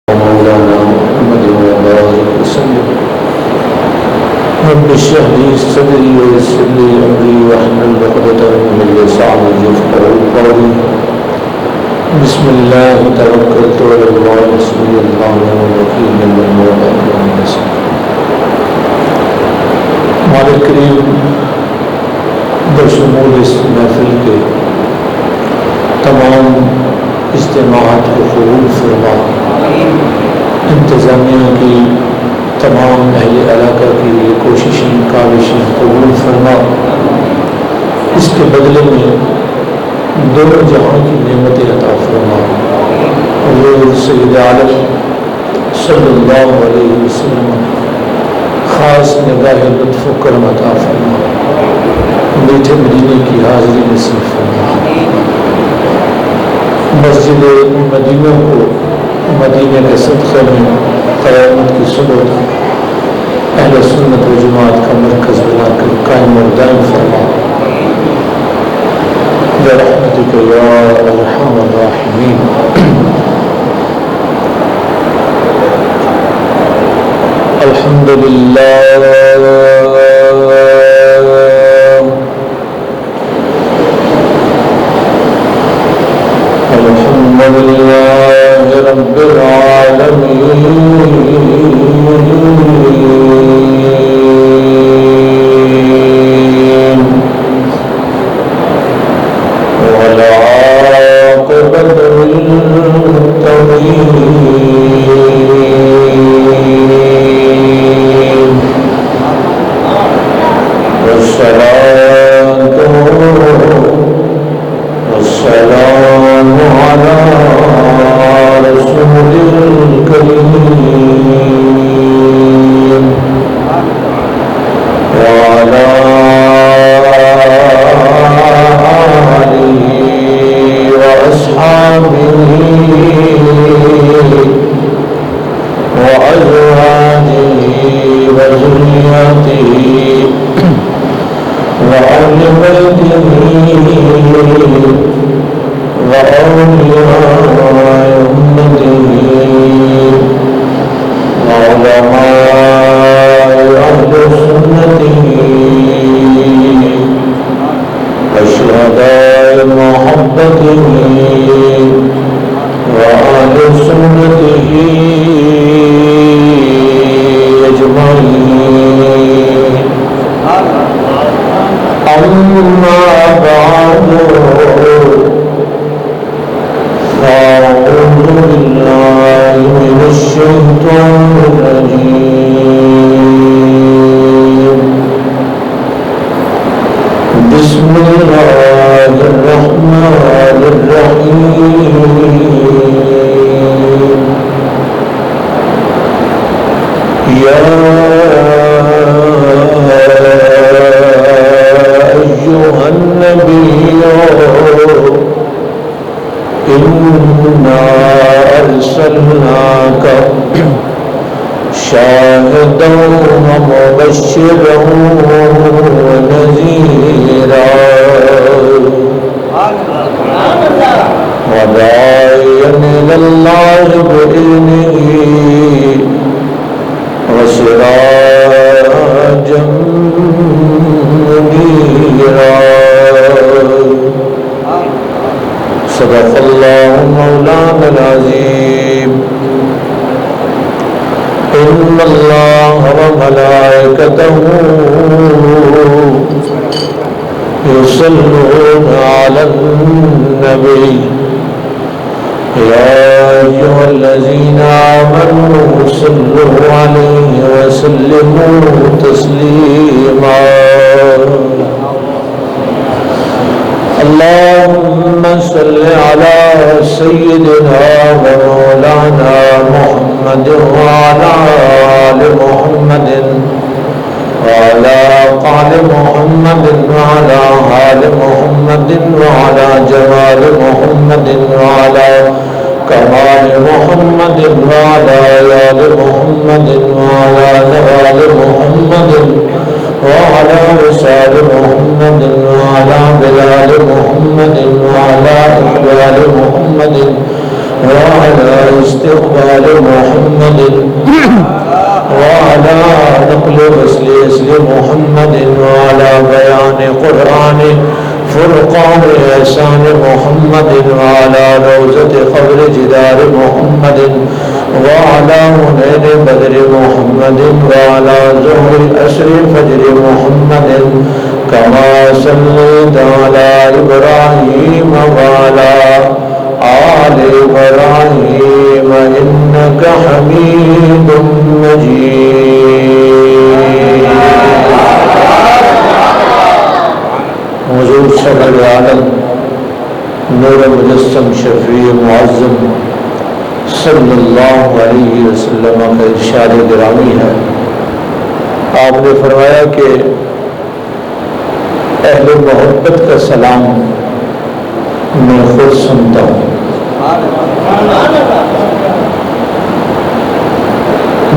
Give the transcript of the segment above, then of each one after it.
مولانا محمد وبارك وسلم رب اشرح لي صدري ويسر لي امري واحلل عقدة من لساني يفقهوا قولي بسم الله توكلت على الله حسبي الله ونعم الوكيل نعم المولى ونعم النصير. ہمارے کریم بشمول اس محفل کے تمام اجتماعات کو قبول فرما، انتظامیہ کی تمام اہل علاقہ کی یہ کوششیں کاوشیں قبول فرما، اس کے بدلے میں دونوں جہاں کی نعمتیں عطا فرما. حضور سید عالم صلی اللہ علیہ وسلم خاص نگاہ لطف و کرم عطا فرما، میٹھے مدینے کی حاضری نصیب فرما. مسجد مدینہ کو مدینہ کے صدقے میں قیامت کی صبح اہل سنت و جماعت کا مرکز بنا کر قائم و دائم فرما برحمتک یا ارحم الراحمین. الحمدللہ الحمدللہ رب العالمین والعاقبۃ للمتقین والصلاة والسلام على رسول الكريم وعلى آله وأصحابه وأزواجه وذريته وأهل بيته وأولياء أمته وعلماء أهل سنته وشهداء محبته وأهل سنته أجمعين. أما بعد فأعوذ بالله من الشيطان الرجيم. بسم الله الرحمن الرحيم. يا أيها النبي إنا أرسلناك شاهدا ومبشرا ونذيرا وداعيا إلى الله بإذنه وسراجا منيرا. صدق الله مولانا العظيم. إن الله وملائكته يصلون على النبي يا أيها الذين آمنوا صلوا عليه وسلموا تسليما. اللهم صل على سيدنا ومولانا محمد وعلى آل محمد وعلى آل محمد وعلى آل محمد وعلى جمال محمد وعلى كمال محمد وعلى آل محمد وعلى نوال محمد وعلى وصال محمد وعلى بلال محمد وعلى إقبال محمد وعلى استقبال محمد وعلى نقل وصل محمد وعلى بيان قرآن فرقان احسان محمد وعلى روزة قبر جدار محمد وعلى منين بدر محمد وعلى ظهر أسر فجر محمد كما صليت على إبراهيم وعلى آل إبراهيم إنك حميد مجيد. حضور صدر عالم نور مجسم شفیع معظم صلی اللہ علیہ وسلم کا ارشاد گرامی ہے. آپ نے فرمایا کہ اہل محبت کا سلام میں خود سنتا ہوں.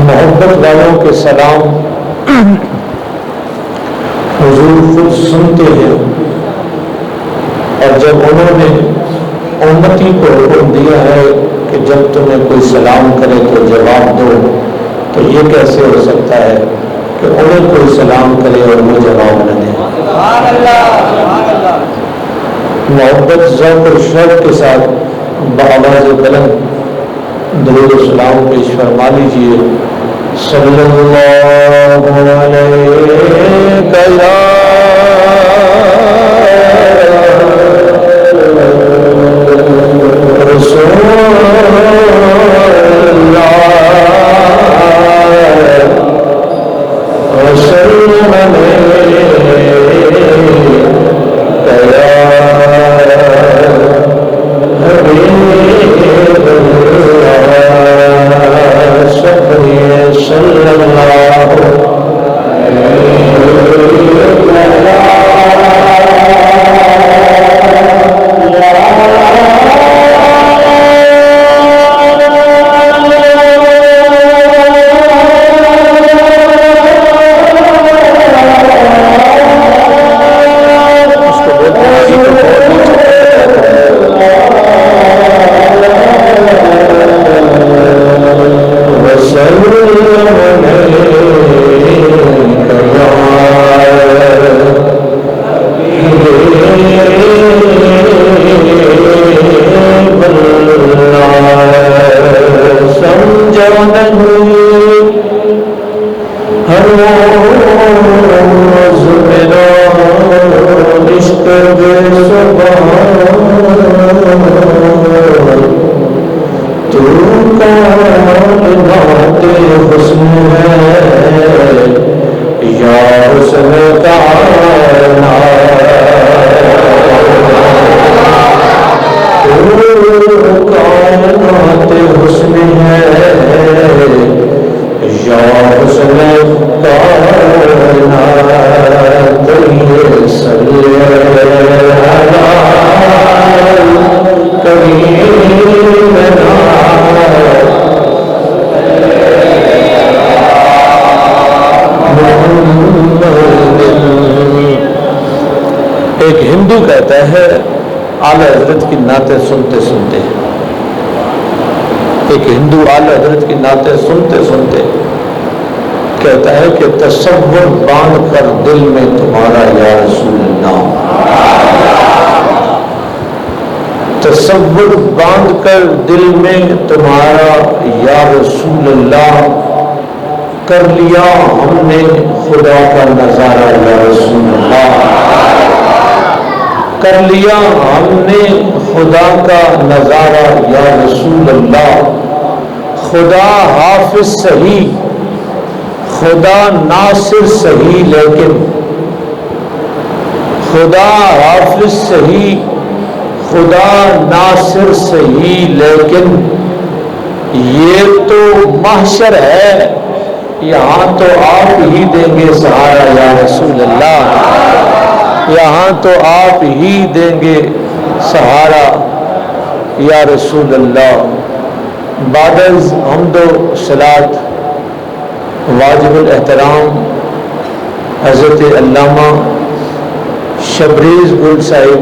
محبت والوں کے سلام حضور خود سنتے ہیں، اور جب انہوں نے امتی کو حکم دیا ہے کہ جب تمہیں کوئی سلام کرے تو جواب دو، تو یہ کیسے ہو سکتا ہے کہ انہیں کوئی سلام کرے اور وہ جواب نہ دے؟ محبت ذوق اور شوق کے ساتھ بآواز بلند درود و سلام پیش فرما لیجیے. صلی اللہ علیہ رسول اللہ وسلم اعلیٰ حضرت کی نعتیں سنتے سنتے، ایک ہندو اعلیٰ حضرت کی نعتیں سنتے سنتے کہتا ہے کہ تصور باندھ کر دل میں تمہارا یا رسول اللہ، تصور باندھ کر دل میں تمہارا یا رسول اللہ، کر لیا ہم نے خدا کا نظارہ یا رسول اللہ، کر لیا ہم نے خدا کا نظارہ یا رسول اللہ. خدا حافظ صحیح، خدا ناصر صحیح، لیکن خدا حافظ صحیح، خدا ناصر صحیح، لیکن یہ تو محشر ہے، یہاں تو آپ ہی دیں گے سہارا یا رسول اللہ، یہاں تو آپ ہی دیں گے سہارا یا رسول اللہ. بعد از حمد و صلات واجب الاحترام حضرت علامہ شبریز گل صاحب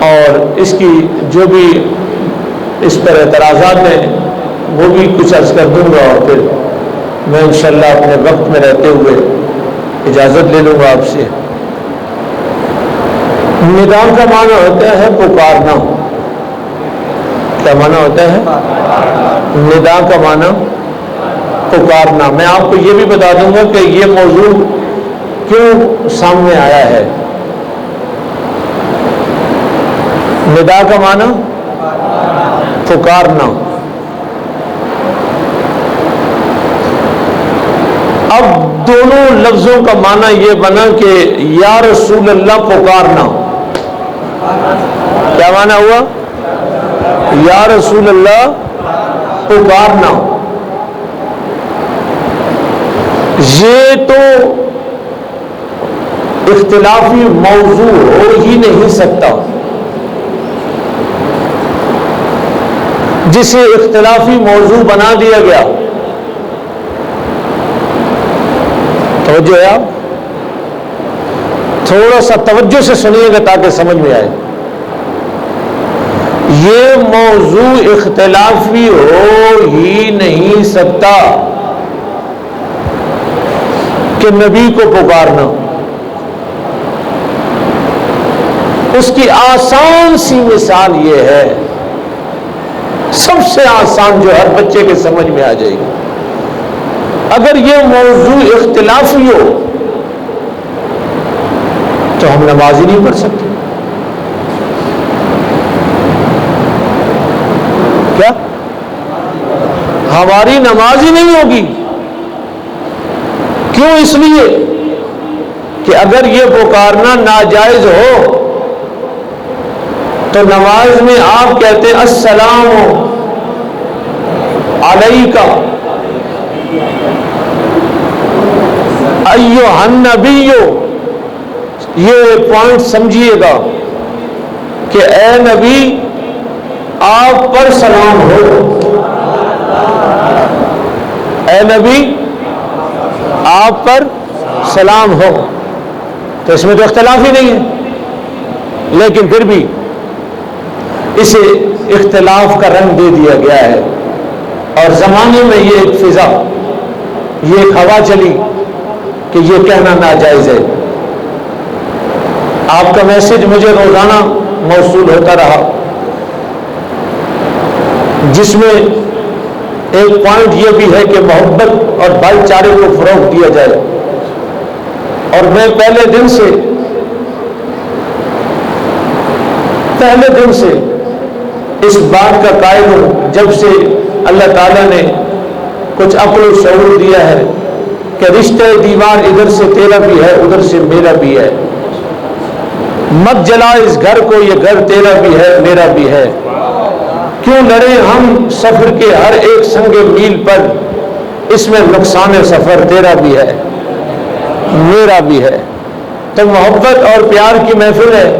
اور اس کی جو بھی اس پر اعتراضات ہیں وہ بھی کچھ عرض کر دوں گا، اور پھر میں انشاءاللہ اپنے وقت میں رہتے ہوئے اجازت لے لوں گا آپ سے۔ ندا کا معنی ہوتا ہے پکارنا۔ کیا معنی ہوتا ہے؟ ندا کا معنی پکارنا۔ میں آپ کو یہ بھی بتا دوں گا کہ یہ موضوع کیوں سامنے آیا ہے۔ ندا کا معنی پکارنا۔ اب دونوں لفظوں کا معنی یہ بنا کہ یا رسول اللہ پکارنا۔ کیا معنی ہوا؟ یا رسول اللہ پکارنا۔ یہ تو اختلافی موضوع ہو ہی نہیں سکتا۔ جسے اختلافی موضوع بنا دیا گیا، توجہ ہے آپ؟ تھوڑا سا توجہ سے سنیے گا تاکہ سمجھ میں آئے۔ یہ موضوع اختلافی ہو ہی نہیں سکتا کہ نبی کو پکارنا۔ اس کی آسان سی مثال یہ ہے، سب سے آسان جو ہر بچے کے سمجھ میں آ جائے گی۔ اگر یہ موضوع اختلافی ہو تو ہم نماز ہی نہیں پڑھ سکتے۔ کیا؟ ہماری نماز ہی نہیں ہوگی۔ کیوں؟ اس لیے کہ اگر یہ پکارنا ناجائز ہو تو نماز میں آپ کہتے ہیں السلام علیکہ ایھا النبی۔ یہ پوائنٹ سمجھیے گا کہ اے نبی آپ پر سلام ہو۔ اے نبی آپ پر سلام ہو۔ تو اس میں تو اختلاف ہی نہیں ہے، لیکن پھر بھی اسے اختلاف کا رنگ دے دیا گیا ہے، اور زمانے میں یہ ایک فضا، یہ ایک ہوا چلی کہ یہ کہنا ناجائز ہے۔ آپ کا میسج مجھے روزانہ موصول ہوتا رہا، جس میں ایک پوائنٹ یہ بھی ہے کہ محبت اور بھائی چارے کو فروغ دیا جائے، اور میں پہلے دن سے اس بات کا قائل ہوں، جب سے اللہ تعالیٰ نے کچھ عقل و شعور دیا ہے کہ رشتہ دیوار ادھر سے تیرا بھی ہے ادھر سے میرا بھی ہے، مت جلا اس گھر کو، یہ گھر تیرا بھی ہے میرا بھی ہے، کیوں لڑیں ہم سفر کے ہر ایک سنگ میل پر، اس میں نقصان سفر تیرا بھی ہے میرا بھی ہے۔ تو محبت اور پیار کی محفل ہے،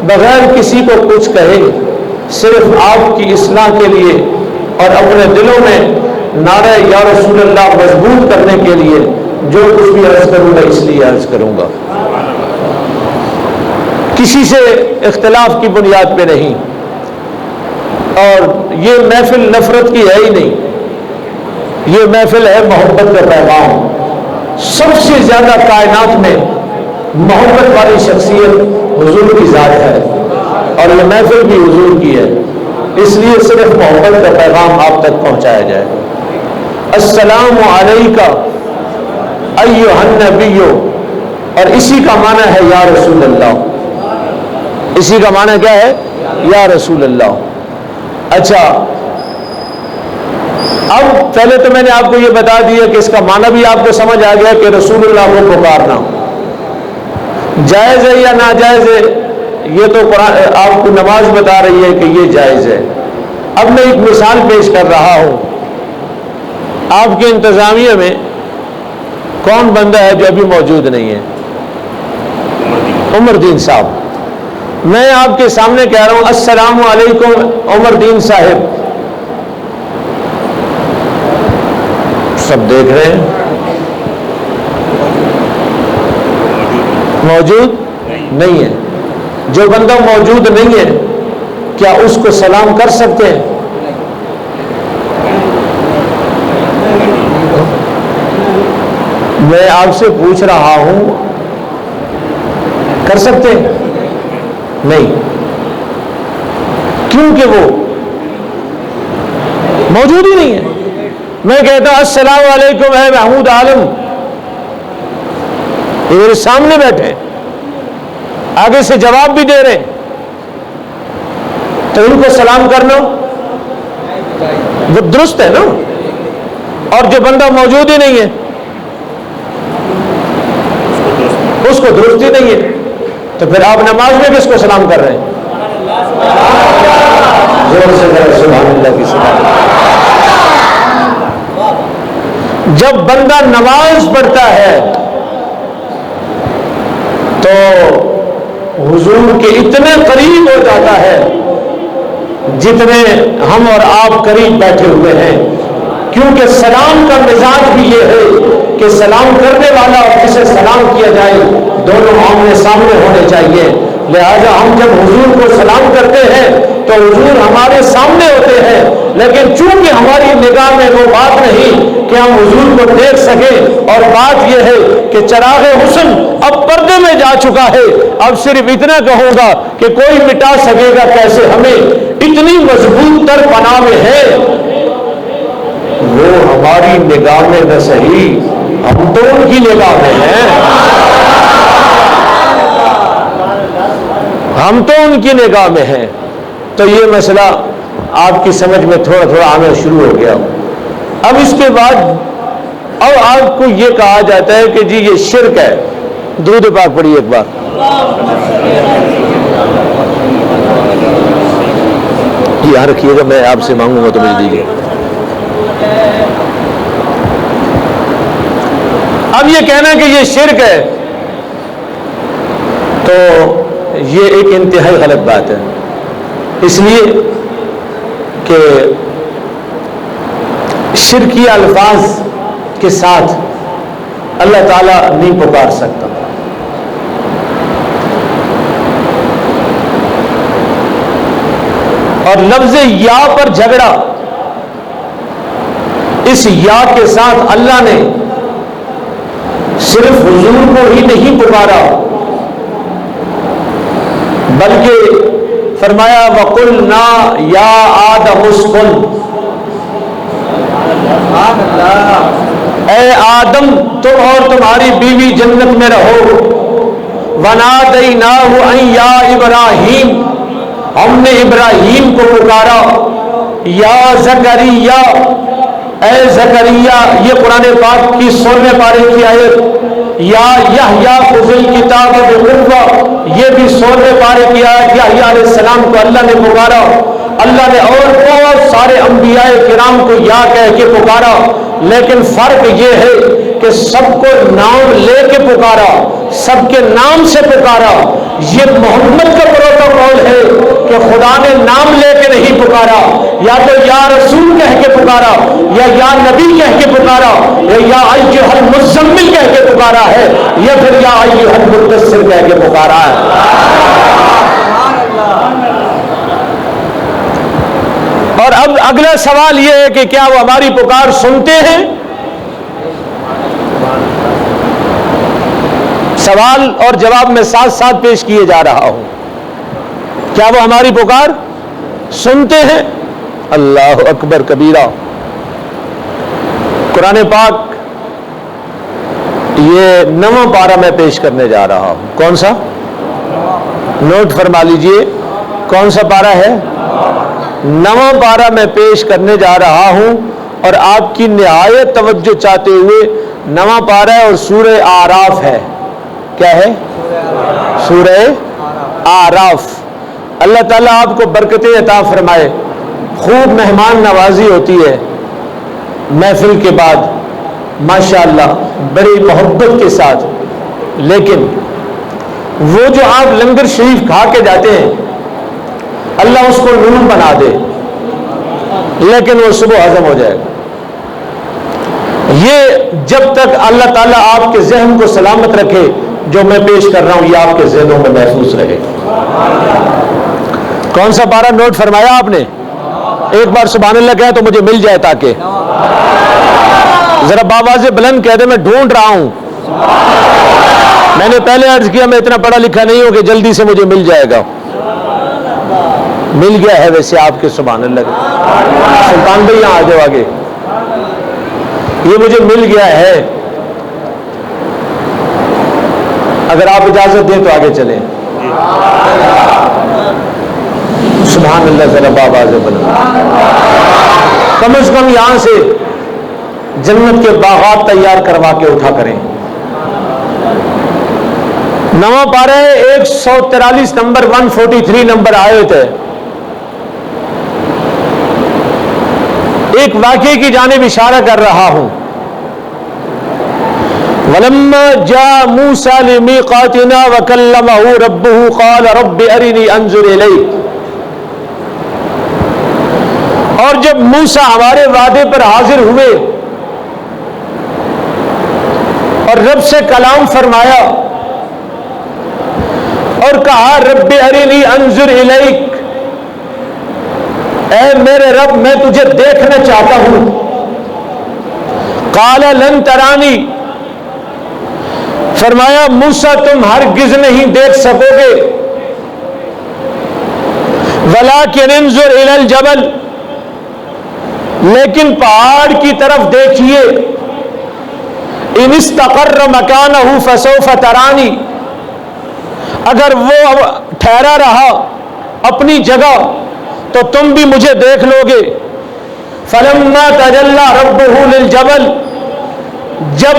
بغیر کسی کو کچھ کہے، صرف آپ کی اصلاح کے لیے اور اپنے دلوں میں نعرہ یا رسول اللہ مضبوط کرنے کے لیے جو کچھ بھی عرض کروں گا اس لیے عرض کروں گا، کسی سے اختلاف کی بنیاد پہ نہیں۔ اور یہ محفل نفرت کی ہے ہی نہیں، یہ محفل ہے محبت کا پیغام۔ سب سے زیادہ کائنات میں محبت والی شخصیت حضور کی ذات ہے، اور یہ محفل بھی حضور کی ہے، اس لیے صرف محبت کا پیغام آپ تک پہنچایا جائے۔ السلام علیکہ ایھا النبی، اور اسی کا معنی ہے یا رسول اللہ۔ اسی کا معنی کیا ہے؟ یا رسول اللہ۔ اچھا، اب پہلے تو میں نے آپ کو یہ بتا دیا کہ اس کا معنی بھی آپ کو سمجھ آ گیا کہ رسول اللہ کو پکارنا جائز ہے یا ناجائز ہے۔ یہ تو قرآن آپ کو نماز بتا رہی ہے کہ یہ جائز ہے۔ اب میں ایک مثال پیش کر رہا ہوں۔ آپ کے انتظامیہ میں کون بندہ ہے جو ابھی موجود نہیں ہے؟ عمر دین صاحب۔ میں آپ کے سامنے کہہ رہا ہوں السلام علیکم عمر دین صاحب، سب دیکھ رہے ہیں؟ موجود نہیں ہے۔ جو بندہ موجود نہیں ہے کیا اس کو سلام کر سکتے ہیں؟ میں آپ سے پوچھ رہا ہوں، کر سکتے ہیں؟ نہیں، کیونکہ وہ موجود ہی نہیں ہے۔ میں کہتا ہوں السلام علیکم اے محمود عالم، یہ میرے سامنے بیٹھے ہیں، آگے سے جواب بھی دے رہے ہیں، تو ان کو سلام کرنا وہ درست ہے نا؟ اور جو بندہ موجود ہی نہیں ہے اس کو درست ہی نہیں ہے، تو پھر آپ نماز میں کس کو سلام کر رہے ہیں؟ زور سے ذرا سبحان اللہ کی سبحان۔ جب بندہ نماز پڑھتا ہے تو حضور کے اتنے قریب ہو جاتا ہے جتنے ہم اور آپ قریب بیٹھے ہوئے ہیں، کیونکہ سلام کا مزاج بھی یہ ہے کہ سلام کرنے والا اور جسے سلام کیا جائے دونوں آمنے سامنے ہونے چاہیے۔ لہذا ہم جب حضور کو سلام کرتے ہیں تو حضور ہمارے سامنے ہوتے ہیں، لیکن چونکہ ہماری نگاہ میں وہ بات نہیں کہ ہم حضور کو دیکھ سکیں، اور بات یہ ہے کہ چراغ حسن اب پردے میں جا چکا ہے، اب صرف اتنا کہوں گا کہ کوئی مٹا سکے گا کیسے ہمیں، اتنی مضبوط تر پناہ میں ہے وہ ہماری نگاہ میں نہ صحیح، ہم تو ان کی نگاہ میں ہیں، ہم تو ان کی نگاہ میں ہیں۔ تو یہ مسئلہ آپ کی سمجھ میں تھوڑا تھوڑا آنا شروع ہو گیا۔ اب اس کے بعد اب آپ کو یہ کہا جاتا ہے کہ جی یہ شرک ہے، درود پاک پڑھیے ایک بار۔ یہاں رکھیے گا، میں آپ سے مانگوں گا تو مجھے دیجیے۔ اب یہ کہنا کہ یہ شرک ہے تو یہ ایک انتہائی غلط بات ہے، اس لیے کہ شرکی الفاظ کے ساتھ اللہ تعالیٰ نہیں پکار سکتا۔ اور لفظ یا پر جھگڑا، اس یا کے ساتھ اللہ نے صرف حضور کو ہی نہیں پکارا بلکہ فرمایا وَقُلْنَا یا آدم اسْكُنْ، اے آدم تم اور تمہاری بیوی جنت میں رہو۔ وَنَادَيْنَاهُ أَن يَا إِبْرَاهِيمُ، ہم نے ابراہیم کو پکارا، یا زکریا، اے زکریا، یہ قرآن پاک کی 16ویں پارے کی آیت، یا یحییٰ خذ الکتاب بقوة، یہ بھی 16ویں پارے کی آیت، یحییٰ علیہ السلام کو اللہ نے پکارا۔ اللہ نے اور بہت سارے انبیاء کرام کو یا کہہ کے پکارا، لیکن فرق یہ ہے کہ سب کو نام لے کے پکارا، سب کے نام سے پکارا۔ یہ محمد کا پروٹوکول ہے کہ خدا نے نام لے کے نہیں پکارا، یا تو یا رسول کہہ کے پکارا، یا نبی کہہ کے پکارا، یا ایھا المزمل کہہ کے پکارا ہے، یا پھر یا ایھا المدثر کہہ کے پکارا ہے۔ اور اب اگلا سوال یہ ہے کہ کیا وہ ہماری پکار سنتے ہیں؟ سوال اور جواب میں ساتھ ساتھ پیش کیے جا رہا ہوں۔ کیا وہ ہماری پکار سنتے ہیں؟ اللہ اکبر کبیرہ۔ قرآن پاک یہ 9واں پارہ میں پیش کرنے جا رہا ہوں۔ کون سا؟ نوٹ فرما لیجئے، کون سا پارہ ہے؟ 9واں پارہ میں پیش کرنے جا رہا ہوں، اور آپ کی نہایت توجہ چاہتے ہوئے 9واں پارہ ہے اور سورہ اعراف ہے۔ کیا ہے؟ سورہ اعراف۔ اللہ تعالیٰ آپ کو برکتیں عطا فرمائے، خوب مہمان نوازی ہوتی ہے محفل کے بعد ماشاءاللہ بڑی محبت کے ساتھ، لیکن وہ جو آپ لنگر شریف کھا کے جاتے ہیں اللہ اس کو نور بنا دے، لیکن وہ صبح ہضم ہو جائے گا۔ یہ جب تک اللہ تعالیٰ آپ کے ذہن کو سلامت رکھے جو میں پیش کر رہا ہوں یہ آپ کے ذہنوں میں محفوظ رہے۔ کون سا پارہ نوٹ فرمایا آپ نے؟ ایک بار سبحان اللہ کہا تو مجھے مل جائے، تاکہ ذرا باواز بلند کہہ دے میں ڈھونڈ رہا ہوں. میں نے پہلے عرض کیا میں اتنا پڑھا لکھا نہیں ہوں کہ جلدی سے مجھے مل جائے گا. مل گیا ہے ویسے آپ کے، سبحان اللہ. سلطان بھائی یہاں آ جاؤ آگے. یہ مجھے مل گیا ہے، اگر آپ اجازت دیں تو آگے چلیں. سبحان اللہ. ذرا باواز بلند، کم از کم یہاں سے جنت کے باغات تیار کروا کے اٹھا کریں. نواں پارہ 143 نمبر 143 نمبر آیت ہے. ایک واقعے کی جانب اشارہ کر رہا ہوں. وَلَمَّا جَاءَ مُوسَىٰ لِمِيقَاتِنَا وَكَلَّمَهُ رَبُّهُ قَالَ رَبِّ أَرِنِي أَنظُرْ إِلَيْكَ. اور جب موسیٰ ہمارے وعدے پر حاضر ہوئے اور رب سے کلام فرمایا اور کہا رب ارنی انظر الیک، اے میرے رب میں تجھے دیکھنا چاہتا ہوں. قال لن ترانی، فرمایا موسیٰ تم ہرگز نہیں دیکھ سکو گے. ولکن انظر الی الجبل، لیکن پہاڑ کی طرف دیکھیے. ان استقر مکانہ فسوف ترانی، اگر وہ ٹھہرا رہا اپنی جگہ تو تم بھی مجھے دیکھ لو گے. فلما تجلی ربہ للجبل، جب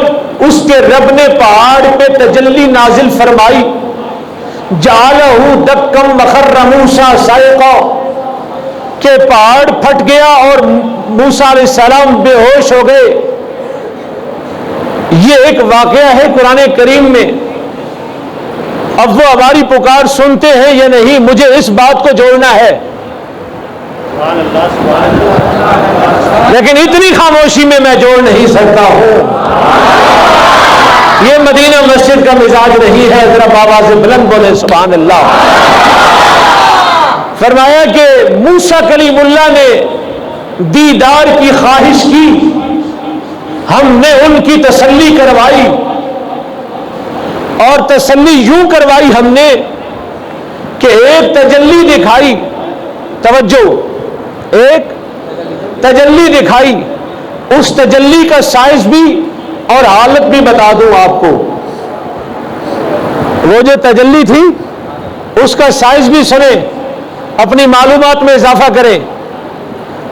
اس کے رب نے پہاڑ پہ تجلی نازل فرمائی، جعلہ دکا وخر موسیٰ صعقا، کہ پہاڑ پھٹ گیا اور موسیٰ علیہ السلام بے ہوش ہو گئے. یہ ایک واقعہ ہے قرآن کریم میں. اب وہ ہماری پکار سنتے ہیں یا نہیں، مجھے اس بات کو جوڑنا ہے. لیکن اتنی خاموشی میں میں جوڑ نہیں سکتا ہوں. یہ مدینہ مسجد کا مزاج نہیں ہے. ذرا آواز بلند بولے سبحان اللہ. فرمایا کہ موسیٰ کلیم اللہ نے دیدار کی خواہش کی، ہم نے ان کی تسلی کروائی، اور تسلی یوں کروائی ہم نے کہ ایک تجلی دکھائی. توجہ، ایک تجلی دکھائی. اس تجلی کا سائز بھی اور حالت بھی بتا دوں آپ کو. وہ جو تجلی تھی اس کا سائز بھی سنیں، اپنی معلومات میں اضافہ کریں.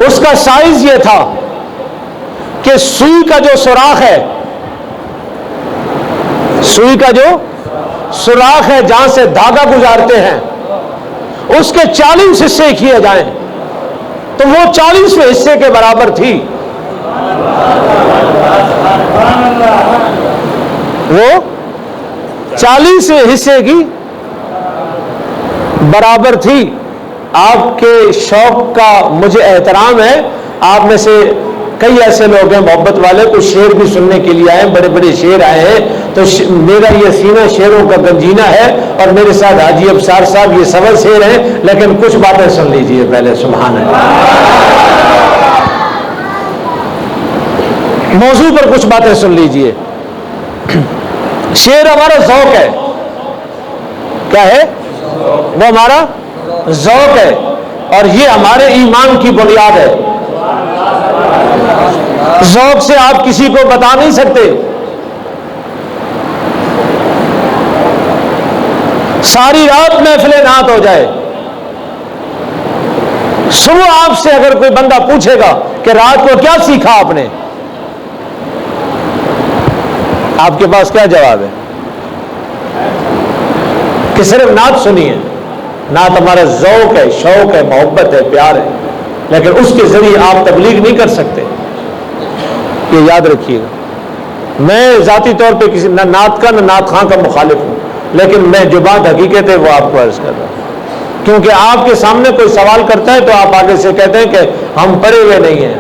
اس کا سائز یہ تھا کہ سوئی کا جو سوراخ ہے، سوئی کا جو سوراخ ہے جہاں سے دھاگا گزارتے ہیں، اس کے 40 حصے کیے جائیں تو وہ 40ویں حصے کے برابر تھی. وہ 40ویں حصے کی برابر تھی. آپ کے شوق کا مجھے احترام ہے. آپ میں سے کئی ایسے لوگ ہیں محبت والے، کچھ شعر بھی سننے کے لیے آئے، بڑے بڑے شعر آئے ہیں. تو میرا یہ سینہ شعروں کا گنجینہ ہے، اور میرے ساتھ حاجی ابصار صاحب یہ سوا شعر ہیں. لیکن کچھ باتیں سن لیجئے پہلے. سبحان اللہ. موضوع پر کچھ باتیں سن لیجئے. شعر ہمارا ذوق ہے. کیا ہے؟ وہ ہمارا ذوق ہے، اور یہ ہمارے ایمان کی بنیاد ہے. ذوق سے آپ کسی کو بتا نہیں سکتے. ساری رات محفل نعت ہو جائے، صبح آپ سے اگر کوئی بندہ پوچھے گا کہ رات کو کیا سیکھا آپ نے، آپ کے پاس کیا جواب ہے؟ کہ صرف نعت سنی ہے. نعت ہمارا ذوق ہے، شوق ہے، محبت ہے، پیار ہے، لیکن اس کے ذریعے آپ تبلیغ نہیں کر سکتے. یہ یاد رکھیے گا. میں ذاتی طور پہ کسی نہ نعت کا نہ نعت خواں کا مخالف ہوں، لیکن میں جو بات حقیقت ہے وہ آپ کو عرض کر رہا ہوں. کیونکہ آپ کے سامنے کوئی سوال کرتا ہے تو آپ آگے سے کہتے ہیں کہ ہم پڑھے ہوئے نہیں ہیں.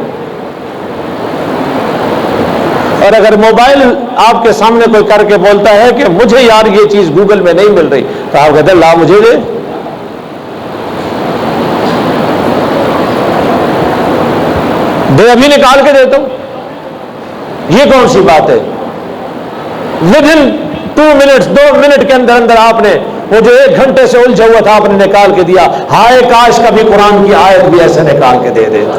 اور اگر موبائل آپ کے سامنے کوئی کر کے بولتا ہے کہ مجھے یار یہ چیز گوگل میں نہیں مل رہی، تو آپ کہتے ہیں لا مجھے دے. دے ابھی نکال کے دیتا ہوں. یہ کون سی بات ہے؟ ودن 2 منٹس 2 منٹ کے اندر اندر آپ نے وہ جو 1 گھنٹے سے الجھا ہوا تھا آپ نے نکال کے دیا. ہائے کاش کبھی قرآن کی آیت بھی ایسے نکال کے دے دیتا.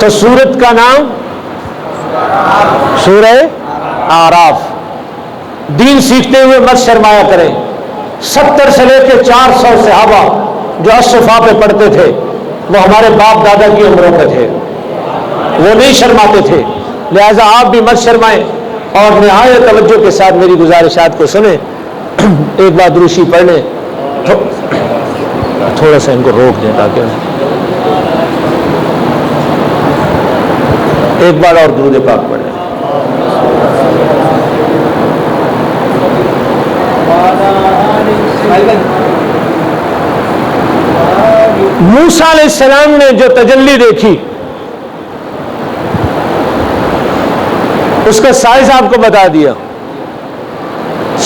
تو سورت کا نام سورہ اعراف. دین سیکھتے ہوئے مت شرمایا کریں. 70 سے لے کے 400 صحابہ جو الصفا پہ پڑھتے تھے وہ ہمارے باپ دادا کی عمروں پہ تھے, وہ نہیں شرماتے تھے. لہذا آپ بھی مت شرمائیں اور نہایت توجہ کے ساتھ میری گزارشات کو سنیں. ایک بار دروشی پڑھ لیں, تھوڑا سا ان کو روک دیں تاکہ ایک بار اور درود پاک پڑھ لیں. موسیٰ علیہ السلام نے جو تجلی دیکھی اس کا سائز آپ کو بتا دیا.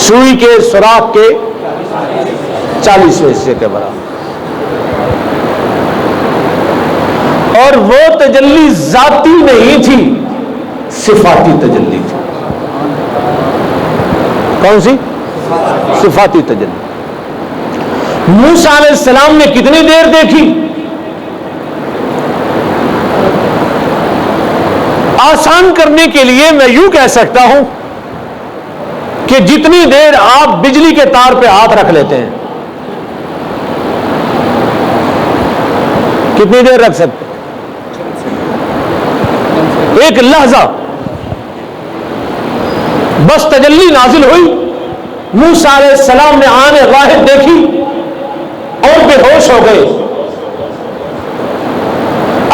سوئی کے سوراخ کے 40ویں حصے کے برابر. اور وہ تجلی ذاتی نہیں تھی, صفاتی تجلی تھی. کون سی؟ صفاتی تجلی. موسیٰ علیہ السلام نے کتنی دیر دیکھی؟ آسان کرنے کے لیے میں یوں کہہ سکتا ہوں کہ جتنی دیر آپ بجلی کے تار پہ ہاتھ رکھ لیتے ہیں, کتنی دیر رکھ سکتے ہیں؟ ایک لحظہ. بس تجلی نازل ہوئی, موسیٰ علیہ السلام نے آنے واحد دیکھی اور بے ہوش ہو گئے.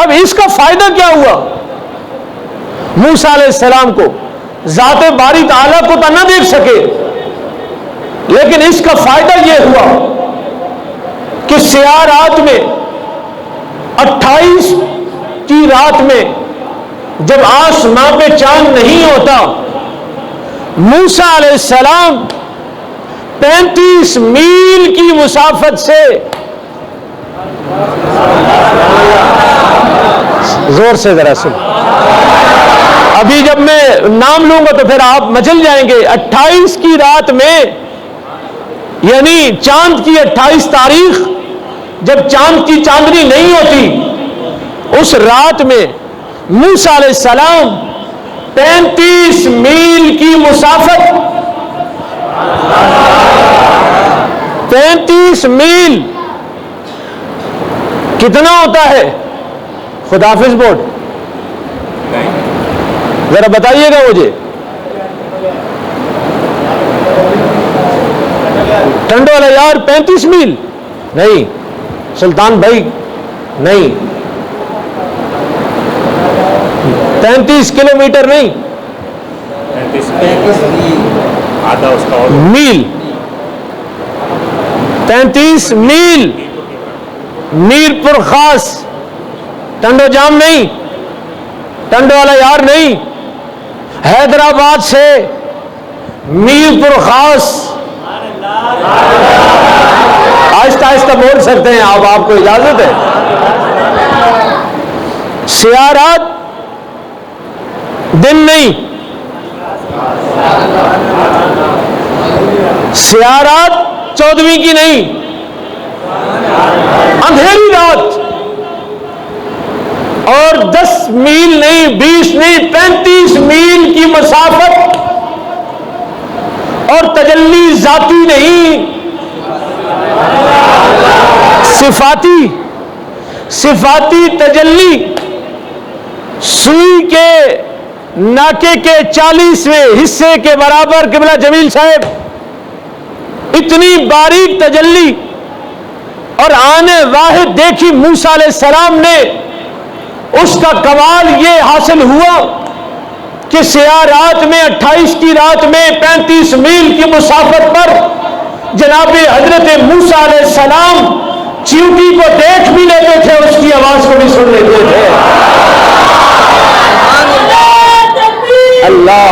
اب اس کا فائدہ کیا ہوا؟ موسیٰ علیہ السلام کو ذات باری تعالیٰ کو تو نہ دیکھ سکے, لیکن اس کا فائدہ یہ ہوا کہ سیاہ رات میں 28 کی رات میں جب آسمان پہ چاند نہیں ہوتا, موسیٰ علیہ السلام 35 میل کی مسافت سے, زور سے ذرا سن, ابھی جب میں نام لوں گا تو پھر آپ مچل جائیں گے. 28 کی رات میں, یعنی چاند کی 28 تاریخ جب چاند کی چاندنی نہیں ہوتی, اس رات میں موسیٰ علیہ السلام 35 میل کی مسافت, 35 میل کتنا ہوتا ہے؟ خدافظ بورڈ ذرا بتائیے گا مجھے. ٹنڈو والا یار 35 میل نہیں, سلطان بھائی نہیں, 35 کلومیٹر نہیں, میل, 35 میل. میر پور خاص, ٹنڈو جام نہیں, ٹنڈو والا یار نہیں, حیدرآباد سے میر پور خاص. آہستہ آہستہ بول سکتے ہیں آپ کو اجازت ہے. سیاہ رات دن نہیں, سیاہ رات 14ویں کی نہیں, اندھیری رات. اور 10 میل نہیں, 20 نہیں, 35 میل کی مسافت. اور تجلی ذاتی نہیں, صفاتی. صفاتی تجلی سوئی کے ناکے کے 40ویں حصے کے برابر. قبلہ جمیل صاحب, اتنی باریک تجلی اور آنے واحد دیکھی موسیٰ علیہ السلام نے. اس کا کمال یہ حاصل ہوا کہ سیاہ رات میں 28 کی رات میں 35 میل کی مسافت پر جناب حضرت موسیٰ علیہ السلام چیونٹی کو دیکھ بھی لیتے تھے, اس کی آواز کو بھی سن لیتے تھے. اللہ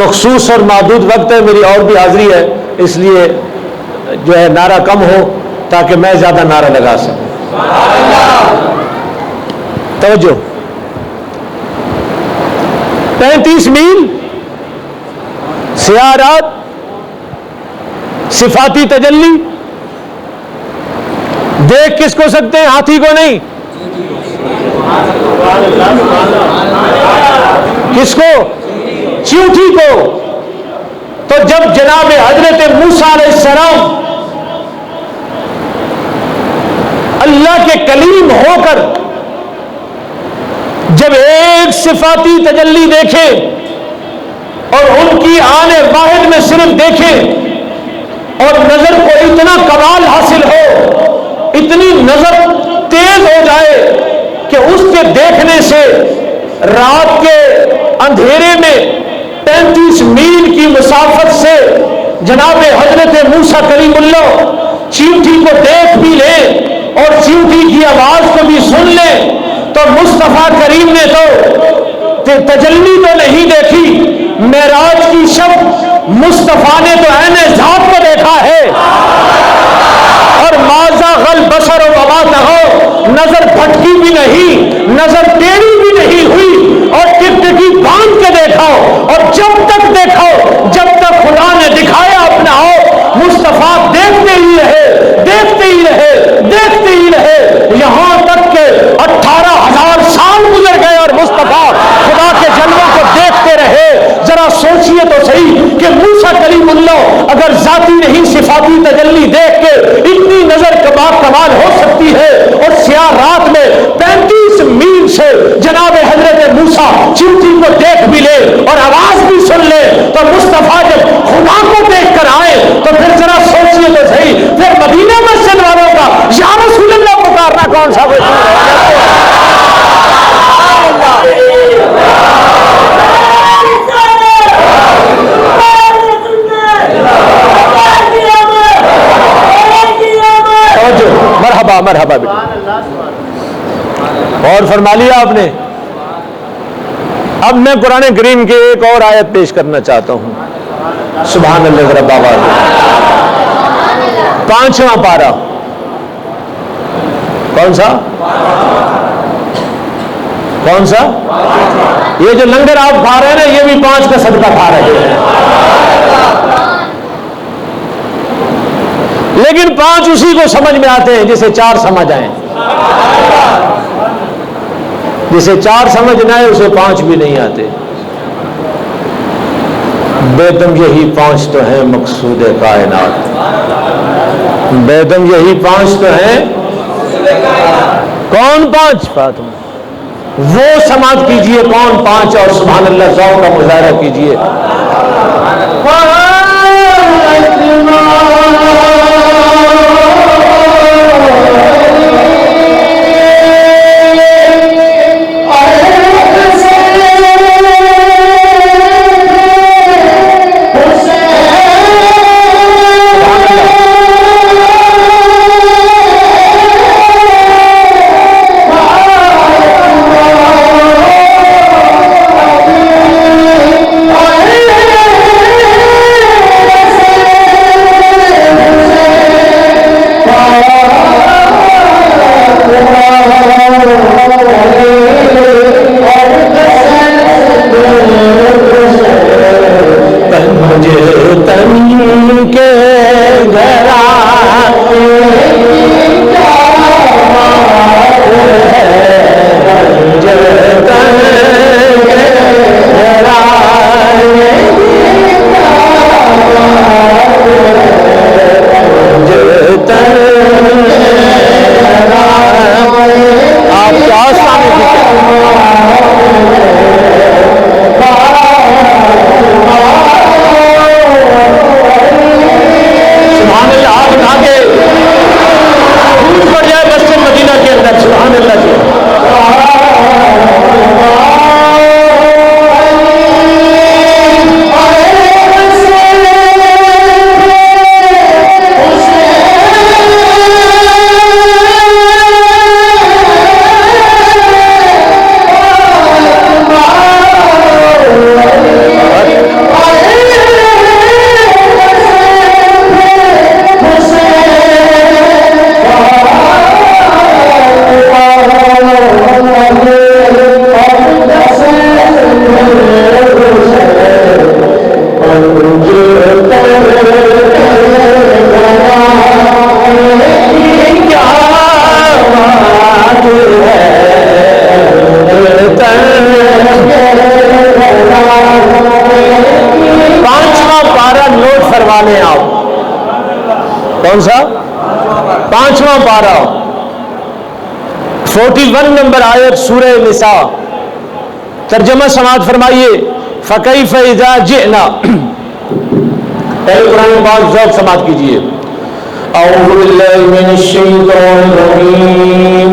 مخصوص اور محدود وقت ہے، میری اور بھی حاضری ہے، اس لیے جو ہے نعرہ کم ہو تاکہ میں زیادہ نعرہ لگا سکوں. توجہ. 35 میل سیاہ رات، صفاتی تجلی. دیکھ کس کو سکتے ہیں؟ ہاتھی کو نہیں. کس کو؟ چیونٹی کو. تو جب جناب حضرت موسیٰ علیہ السلام اللہ کے کلیم ہو کر جب ایک صفاتی تجلی دیکھے اور ان کی آن واحد میں صرف دیکھے اور نظر کو اتنا کمال حاصل ہو، اتنی نظر تیز ہو جائے کہ اس کے دیکھنے سے رات کے اندھیرے میں 35 میل کی مسافت سے جناب حضرت موسیٰ کلیم اللہ چیونٹی کو دیکھ بھی لیں اور چیونٹی کی آواز کو بھی سن لیں، تو مصطفیٰ کریم نے تو تجلی تو نہیں دیکھی، معراج کی شب مصطفیٰ نے تو عین ذات کو دیکھا ہے. اور ما زاغ البصر وما طغى، نظر بھٹکی بھی نہیں، نظر ٹیڑھی بھی نہیں ہوئی، اور ٹکٹکی باندھ کے دیکھا. اور جب تک دیکھو، جب تک خدا نے دکھایا اپنا آپ، مصطفیٰ دیکھتے ہی رہے، دیکھتے ہی رہے، دیکھتے ہی رہے، یہاں تک کہ 18,000 سال گزر گئے اور مصطفیٰ خدا کے جلووں کو دیکھتے رہے. ذرا سوچئے تو صحیح کہ موسیٰ کلیم اللہ اگر ذاتی نہیں صفاتی تجلی دیکھ کے اتنی نظر کمال ہو سکتی ہے، اور سیاہ رات میں 35 میل سے جناب حضرت موسیٰ چیونٹی کو دیکھ بھی لے اور آواز بھی سن لے، تو مصطفیٰ جب خدا کو دیکھ کر آئے تو پھر ذرا سوچئے تو صحیح، پھر مدینہ مسجد والوں کا یا رسول اللہ پکارنا کون سا وجود ہے؟ مرحبا مرحبا بیٹا. اور فرما لیا آپ نے. اب میں قرآن کریم کی ایک اور آیت پیش کرنا چاہتا ہوں. سبحان اللہ رب العالمین. 5واں پارہ. کون سا؟ کون سا؟ یہ جو لنگر آپ کھا رہے ہیں نا، یہ بھی 5 کا صدقہ کھا رہے ہیں. لیکن 5 اسی کو سمجھ میں آتے ہیں جسے 4 سمجھ آئیں. جسے 4 سمجھ نہ آئے اسے 5 بھی نہیں آتے. بیدم یہی 5 تو ہیں مقصود کائنات. بیدم یہی 5 تو ہیں. کون 5؟ فاطمہ. وہ سماعت کیجئے کون 5، اور سبحان اللہ ذوق کا مظاہرہ کیجئے. کون سا؟ 5واں پارہ 41 نمبر آیت سورہ نساء. ترجمہ سماعت فرمائیے. فَكَيْفَ إِذَا جِئْنَا. پہلے قرآن پاک ذوق سماعت کیجیے. اعوذ باللہ من الشیطان الرجیم.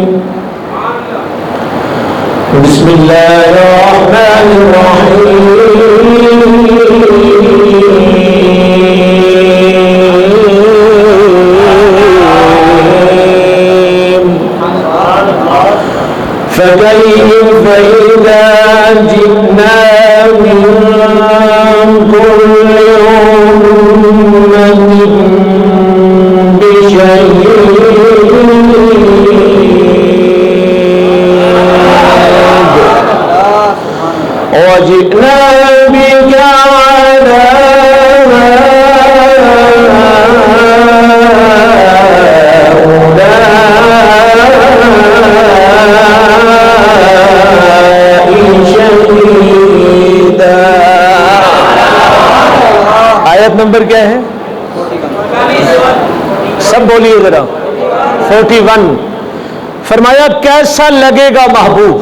بسم اللہ الرحمن الرحیم. فَكَيْفَ إِذَا جِئْنَا مِن كُلِّ أُمَّةٍ بِشَهِيدٍ وَجِئْنَا بِكَ عَلَىٰ آیت نمبر کیا ہے؟ سب بولیے ذرا. 41. فرمایا کیسا لگے گا محبوب،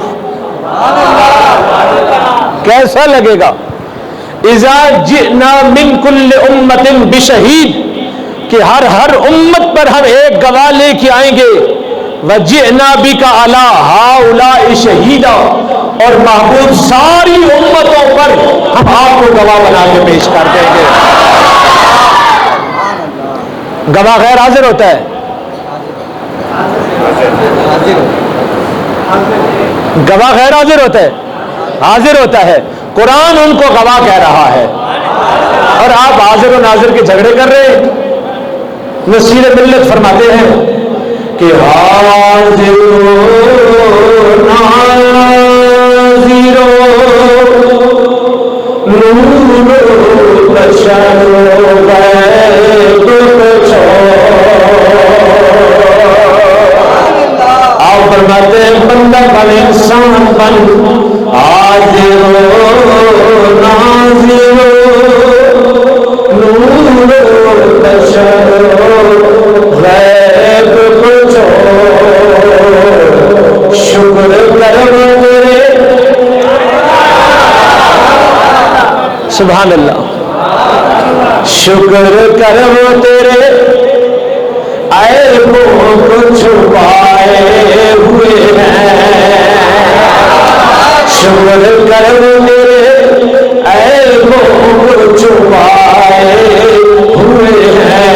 کیسا لگے گا؟ اذا جئنا من کل امت بشہید، کہ ہر امت پر ہم ایک گواہ لے کے آئیں گے. وجئنا بک علی ہؤلاء شہیدا، اور محبوب ساری امتوں پر ہم آپ کو گواہ بنا کے پیش کر دیں گے. گواہ غیر حاضر ہوتا ہے، گواہ غیر حاضر ہوتا ہے، حاضر ہوتا ہے. قرآن ان کو گواہ کہہ رہا ہے، اور آپ حاضر و ناظر کے جھگڑے کر رہے ہیں. نصیر ملت فرماتے ہیں کہ حاضر و ناظر نور بشر غیب پچھو. آپ فرماتے ہیں بندہ بن انسان بن، حاضر و ناظر نور بشر غیب پچھو. شکر کرو تیرے، سبحان اللہ، شکر کرو تیرے عیبوں کو چھپائے ہوئے ہیں. شکر کرو تیرے عیبوں کو چھپائے ہوئے ہیں.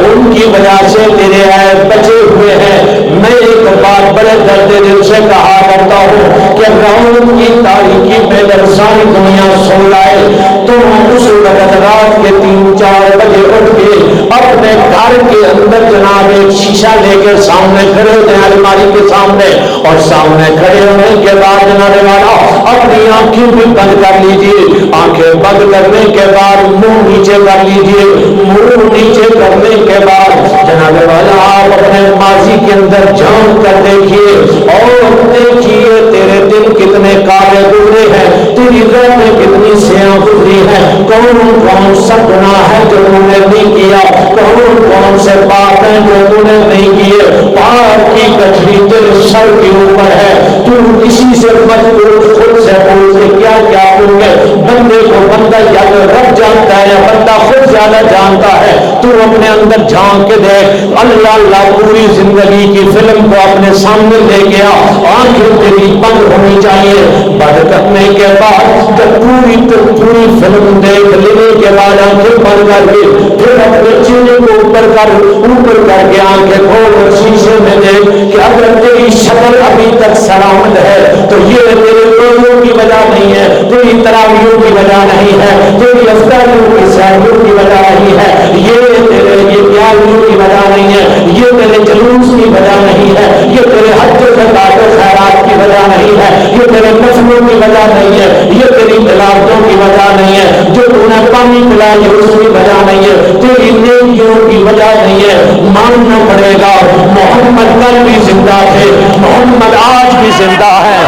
ان کی وجہ سے تیرے عیب بچے ہوئے ہیں. میں ایک بات بڑے درد دل سے کہا کرتا ہوں کہ رات کی تاریکی میں اگر ساری دنیا سو لائے تو اس وقت رات کے 3-4 بجے اٹھ کے اپنے گھر کے اندر جناب ایک شیشہ لے کے سامنے کھڑے ہوتے ہیں الماری کے سامنے، اور سامنے کھڑے ہونے کے بعد جناب والا اپنی آنکھیں بھی بند کر لیجیے. آنکھیں بند کرنے کے بعد منہ نیچے کر لیجیے. منہ نیچے کرنے کے بعد جناب والا آپ اپنے ماضی کے اندر جان کر دیکھیے اور دیکھیے تیرے دن کتنے کالے گزرے ہیں، تیری راتیں کتنی سیاہ گزری ہیں. کون کون سا گناہ ہے جو تم نے نہیں کیا، کون کون سے پاپ ہیں جو تم نے نہیں کیے. پاپ کی گٹھری تیرے سر کے اوپر ہے، تم کسی سے مت پوچھ، خود سے پوچھ کیا کیا ہوں گے. بندے کو بندہ یا تو رب جانتا ہے یا بندہ خود زیادہ جانتا ہے. تو اپنے اندر جھانک کے دیکھ. اللہ اللہ پوری زندگی کی فلم کو اپنے سامنے لے گیا، آنکھیں تیری بند ہونی چاہیے. بند کرنے کے بعد جب پوری فلم دیکھ لینے کے بعد آنکھیں بند کر کے پھر اپنے چہرے کو اوپر کر کے آنکھیں کھول اور شیشے میں دیکھ کہ اگر تیری شکل ابھی تک سلامت ہے تو یہ تیرے روزوں کی وجہ نہیں ہے، تیری تراویحوں کی وجہ نہیں ہے، تیری افطاریوں کی سحریوں کی وجہ نہیں ہے، یہ تیرے پیاریوں کی وجہ نہیں ہے، یہ تیرے جلوس کی وجہ نہیں ہے، یہ تیرے حج و زکات و خیرات کی وجہ نہیں ہے، یہ تیرے نفلوں کی وجہ نہیں ہے، یہ تیری تلاوتوں کی وجہ نہیں ہے، جو تو نے پانی پلائی اس کی وجہ نہیں ہے، تیری نیکیوں کی وجہ نہیں ہے. ماننا پڑے گا محمد کل بھی زندہ تھے، محمد آج بھی زندہ ہے،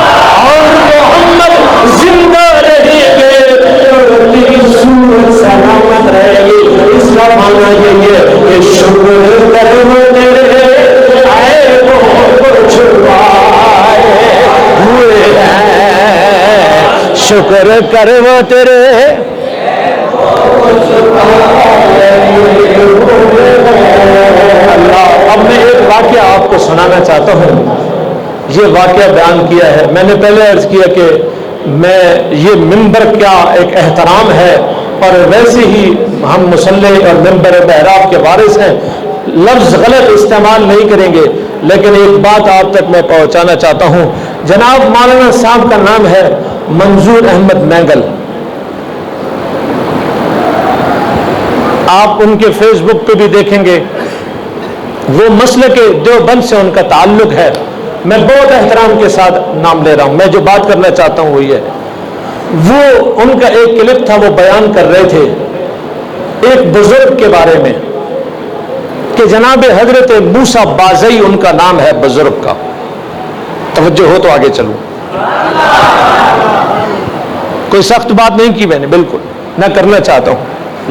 اور محمد زندہ رہیں گے تو تیری صورت سلامت رہے گی. اس کا معنی یہ ہے کہ کرم تیرے عیبوں کو چھپائے ہوئے ہیں، شکر کرم تیرے اللہ۔ اب میں ایک واقعہ آپ کو سنانا چاہتا ہوں، یہ واقعہ بیان کیا ہے میں نے پہلے عرض کیا کہ میں یہ ممبر کیا ایک احترام ہے، اور ویسے ہی ہم مصلی اور ممبر محراب کے وارث ہیں، لفظ غلط استعمال نہیں کریں گے، لیکن ایک بات آپ تک میں پہنچانا چاہتا ہوں۔ جناب مولانا صاحب کا نام ہے منظور احمد مینگل، آپ ان کے فیس بک پہ بھی دیکھیں گے، وہ مسلک دیوبند سے ان کا تعلق ہے۔ میں بہت احترام کے ساتھ نام لے رہا ہوں، میں جو بات کرنا چاہتا ہوں وہ یہ ہے، وہ ان کا ایک کلپ تھا، وہ بیان کر رہے تھے ایک بزرگ کے بارے میں کہ جناب حضرت موسیٰ بازئی ان کا نام ہے بزرگ کا، توجہ ہو تو آگے چلوں، کوئی سخت بات نہیں کی میں نے، بالکل نہ کرنا چاہتا ہوں،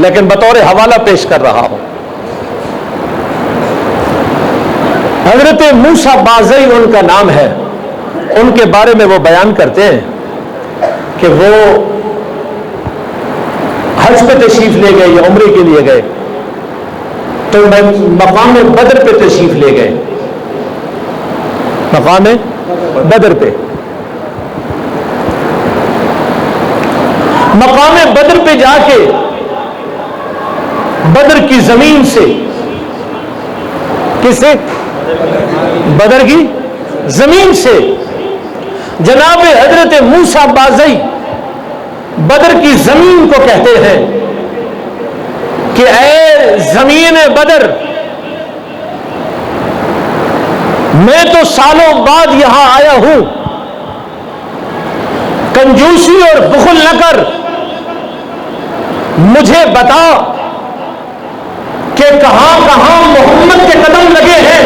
لیکن بطور حوالہ پیش کر رہا ہوں۔ حضرت موسیٰ بازئی ان کا نام ہے، ان کے بارے میں وہ بیان کرتے ہیں کہ وہ حج پہ تشریف لے گئے یا عمرے کے لیے گئے تو مقام بدر پہ تشریف لے گئے، مقام بدر پہ، مقام بدر پہ جا کے بدر کی زمین سے، کس سے؟ بدر کی زمین سے جناب حضرت موسیٰ بازئی بدر کی زمین کو کہتے ہیں کہ اے زمین بدر، میں تو سالوں بعد یہاں آیا ہوں، کنجوسی اور بخل نہ کر، مجھے بتا کہ کہاں کہاں محمد کے قدم لگے ہیں۔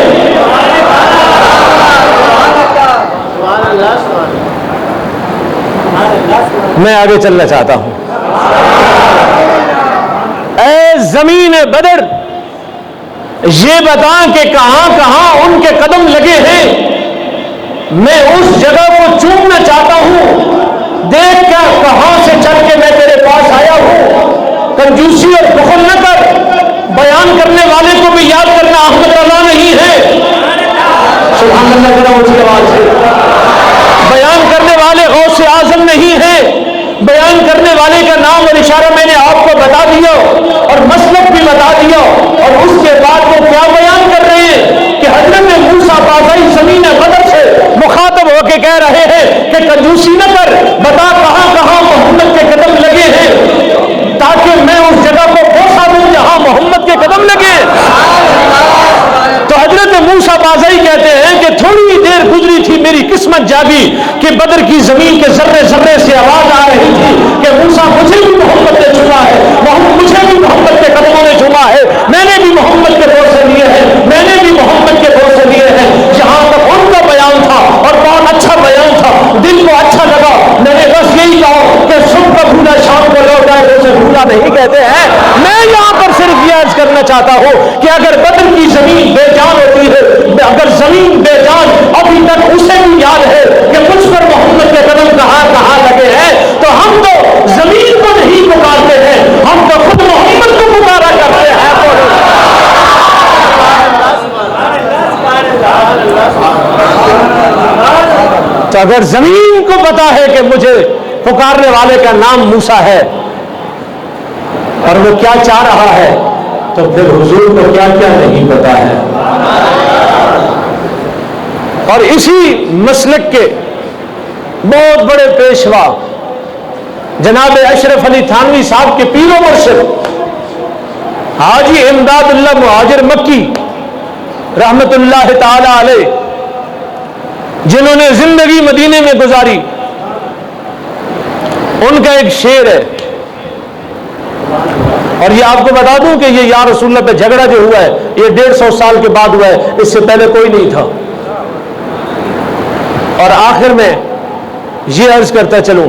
میں آگے چلنا چاہتا ہوں۔ اے زمین بدر، یہ بتا کہ کہاں کہاں ان کے قدم لگے ہیں، میں اس جگہ کو چومنا چاہتا ہوں، دیکھ کر کہاں سے چل کے میں تیرے پاس آیا ہوں۔ کنجوسی اور بخل نہ کر، بیان کرنے والے کو بھی یاد کرنا احمد اللہ نہیں ہے، سبحان اللہ ذرا اونچی آواز سے، بیان کرنے والے غوث اعظم نہیں ہے، بیان کرنے والے کا نام اور اشارہ میں نے آپ کو بتا دیا اور مسلک بھی بتا دیا، اور اس کے بعد وہ کیا بیان کر رہے ہیں کہ حضرت موسیٰ بازئی زمین بدر سے مخاطب ہو کے کہہ رہے ہیں کہ کنجوسی نہ کر، بتا کہاں کہاں محمد کے قدم لگے ہیں تاکہ میں اس جگہ کو بوسہ دوں جہاں محمد کے قدم لگے۔ تو حضرت موسیٰ بازئی کہتے ہیں کہ تھوڑی دیر گزری تھی میری قسمت جاگی کہ بدر کی زمین کے ذرے ذرے سے آواز آ رہی تھی کہ موسیٰ مجھے بھی محمد نے چھوڑا ہے، مجھے بھی محمد کے قدموں نے چھوڑا ہے، میں نے بھی محمد کے بوسے لیے ہیں، میں نے بھی محمد کے بوسے لیے ہیں۔ جہاں تک ان کا بیان تھا اور بہت اچھا بیان تھا، دل کو اچھا لگا، میں نے بس یہی کہا کہ صبح کا بھولا شام کو لوٹ آئے، اسے بھولا نہیں کہتے ہیں۔ میں یہاں پر صرف یہ عرض کرنا چاہتا ہوں کہ اگر بدر کی زمین بے جان ہوتی ہے، اگر زمین بے جان ابھی تک اسے بھی یاد ہے کہ مجھ پر محمد کے قدم کہاں کہاں لگے ہیں، تو ہم تو زمین کو نہیں پکارتے ہیں، ہم تو خود محمد کو پکارا کرتے ہیں۔ تو اگر زمین کو پتا ہے کہ مجھے پکارنے والے کا نام موسیٰ ہے اور وہ کیا چاہ رہا ہے، تو پھر حضور کو کیا کیا نہیں پتا ہے۔ اور اسی مسلک کے بہت بڑے پیشوا جناب اشرف علی تھانوی صاحب کے پیر و مرشد حاجی امداد اللہ مہاجر مکی رحمت اللہ تعالی علیہ، جنہوں نے زندگی مدینے میں گزاری، ان کا ایک شعر ہے، اور یہ آپ کو بتا دوں کہ یہ یا رسول اللہ پہ جھگڑا جو ہوا ہے یہ 150 سال کے بعد ہوا ہے، اس سے پہلے کوئی نہیں تھا۔ اور آخر میں یہ عرض کرتا چلوں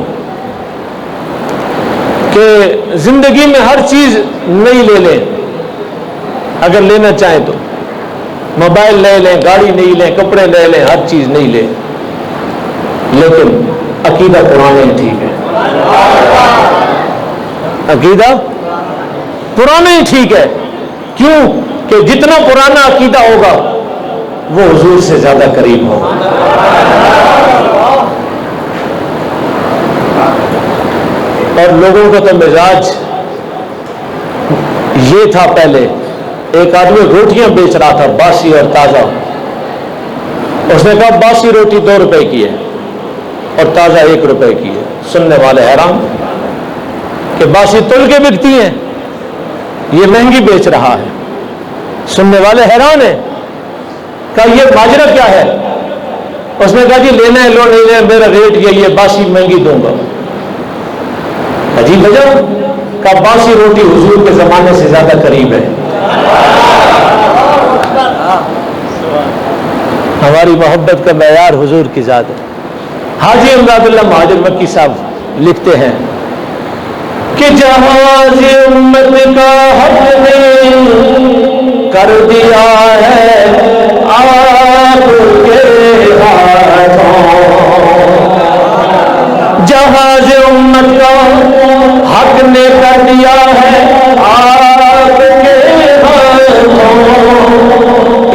کہ زندگی میں ہر چیز نہیں لے لیں اگر لینا چاہیں تو، موبائل لے لیں، گاڑی نہیں لیں، کپڑے لے لیں، ہر چیز نہیں لیں، لیکن عقیدہ پرانا ہی ٹھیک ہے، عقیدہ پرانا ہی ٹھیک ہے۔ کیوں کہ جتنا پرانا عقیدہ ہوگا وہ حضور سے زیادہ قریب ہوگا۔ اور لوگوں کا تو مزاج یہ تھا، پہلے ایک آدمی روٹیاں بیچ رہا تھا باسی اور تازہ، اس نے کہا باسی روٹی 2 روپے کی ہے اور تازہ 1 روپے کی ہے۔ سننے والے حیران کہ باسی تل کے بکتی ہیں، یہ مہنگی بیچ رہا ہے۔ سننے والے حیران ہیں، کہا یہ ماجرا کیا ہے؟ اس نے کہا جی لینا ہے لو، نہیں لینا میرا ریٹ یہ باسی مہنگی دوں گا۔ عجیب وجہ، کہا باسی روٹی حضور کے زمانے سے زیادہ قریب ہے۔ ہماری محبت کا معیار حضور کی ذات ہے۔ حاجی امداد اللہ مہاجر مکی صاحب لکھتے ہیں کہ جہاز امت کا حق نے کر دیا ہے آپ کے ہاتھوں، جہاز امت کا حق نے کر دیا ہے آپ کے ہاتھوں،